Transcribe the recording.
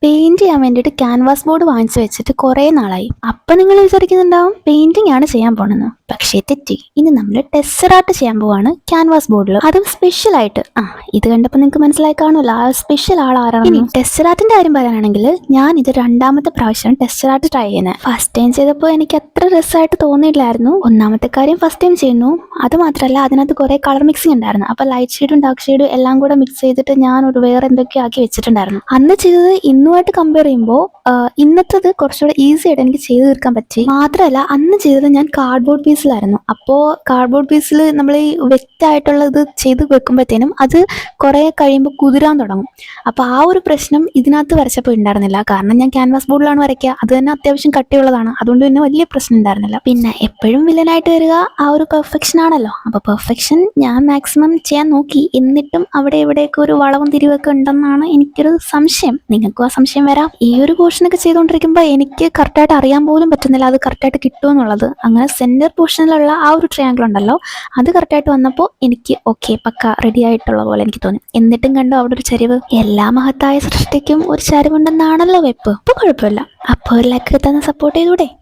Paint ചെയ്യാൻ വേണ്ടിയിട്ട് canvas board വാങ്ങിച്ചു വെച്ചിട്ട് കുറേ നാളായി. അപ്പം നിങ്ങൾ വിചാരിക്കുന്നുണ്ടാവും പെയിന്റിംഗ് ആണ് ചെയ്യാൻ പോണെന്ന്. പക്ഷേ തെറ്റി. ഇനി നമ്മൾ ടെസ്സറാർട്ട് ചെയ്യാൻ പോവാണ് ക്യാൻവാസ് ബോർഡിൽ, അതും സ്പെഷ്യൽ ആയിട്ട്. ഇത് കണ്ടപ്പോൾ നിങ്ങൾക്ക് മനസ്സിലായി കാണുമല്ലോ ആ സ്പെഷ്യൽ ആൾ ആരാണ്. ഇനി ടെസ്സറാർട്ടിന്റെ കാര്യം പറയാനാണെങ്കിൽ ഞാൻ ഇത് രണ്ടാമത്തെ പ്രാവശ്യം ടെസ്സറാർട്ട് ട്രൈ ചെയ്യുന്നത്. ഫസ്റ്റ് ടൈം ചെയ്തപ്പോൾ എനിക്ക് അത്ര രസമായിട്ട് തോന്നിയില്ലായിരുന്നു. ഒന്നാമത്തെ കാര്യം ഫസ്റ്റ് ടൈം ചെയ്യുന്നു, അത് മാത്രമല്ല അതിനകത്ത് കുറേ കളർ മിക്സിംഗ് ഉണ്ടായിരുന്നു. അപ്പോൾ ലൈറ്റ് ഷെയ്ഡും ഡാർക്ക് ഷെയ്ഡും എല്ലാം കൂടെ മിക്സ് ചെയ്തിട്ട് ഞാൻ ഒരു വേറെ എന്തൊക്കെയോ ആക്കി വെച്ചിട്ടുണ്ടായിരുന്നു. അന്ന് ചെയ്തത് ഇന്നുമായിട്ട് കമ്പയർ ചെയ്യുമ്പോൾ ഇന്നത്തേത് കുറച്ചുകൂടെ ഈസി ആയിട്ട് എനിക്ക് ചെയ്ത് തീർക്കാൻ പറ്റി. മാത്രമല്ല അന്ന് ചെയ്തത് ഞാൻ കാർഡ്ബോർഡ് പീസിലായിരുന്നു. അപ്പോൾ കാർഡ്ബോർഡ് പീസിൽ നമ്മൾ ഈ വ്യക്തമായിട്ടുള്ള ഇത് ചെയ്ത് വെക്കുമ്പോഴത്തേനും അത് കുറേ കഴിയുമ്പോൾ കുതിരാൻ തുടങ്ങും. അപ്പോൾ ആ ഒരു പ്രശ്നം ഇതിനകത്ത് വരച്ചപ്പോൾ ഉണ്ടായിരുന്നില്ല. കാരണം ഞാൻ ക്യാൻവാസ് ബോർഡിലാണ് വരയ്ക്കുക, അത് തന്നെ അത്യാവശ്യം കട്ടിയുള്ളതാണ്. അതുകൊണ്ട് തന്നെ വലിയ പ്രശ്നം ഉണ്ടായിരുന്നില്ല. പിന്നെ എപ്പോഴും വില്ലനായിട്ട് വരിക ആ ഒരു പെർഫെക്ഷൻ ആണല്ലോ. അപ്പോൾ പെർഫെക്ഷൻ ഞാൻ മാക്സിമം ചെയ്യാൻ നോക്കി. എന്നിട്ടും അവിടെ ഇവിടെയൊക്കെ ഒരു വളവും തിരിവൊക്കെ ഉണ്ടെന്നാണ് എനിക്കൊരു സംശയം. നിങ്ങൾക്കും ആ സംശയം വരാം. ഈ ഒരു പോർഷനൊക്കെ ചെയ്തുകൊണ്ടിരിക്കുമ്പോൾ എനിക്ക് കറക്റ്റായിട്ട് അറിയാൻ പോലും പറ്റുന്നില്ല അത് കറക്റ്റായിട്ട് കിട്ടുമെന്നുള്ളത്. അങ്ങനെ സെൻറ്റർ പോർഷനിലുള്ള ആ ഒരു ട്രയാങ്കിൾ ഉണ്ടല്ലോ, അത് കറക്റ്റായിട്ട് വന്നപ്പോൾ എനിക്ക് ഓക്കെ പക്ക റെഡി ആയിട്ടുള്ള പോലെ എനിക്ക് തോന്നി. എന്നിട്ടും കണ്ടോ അവിടെ ഒരു ചരിവ്. എല്ലാ മഹത്തായ സൃഷ്ടിക്കും ഒരു ചരിവുണ്ടെന്നാണല്ലോ വെപ്പ്. അപ്പോൾ കുഴപ്പമില്ല. അപ്പോൾ ഒരു ലൈക്ക് തന്ന് സപ്പോർട്ട് ചെയ്തൂടെ.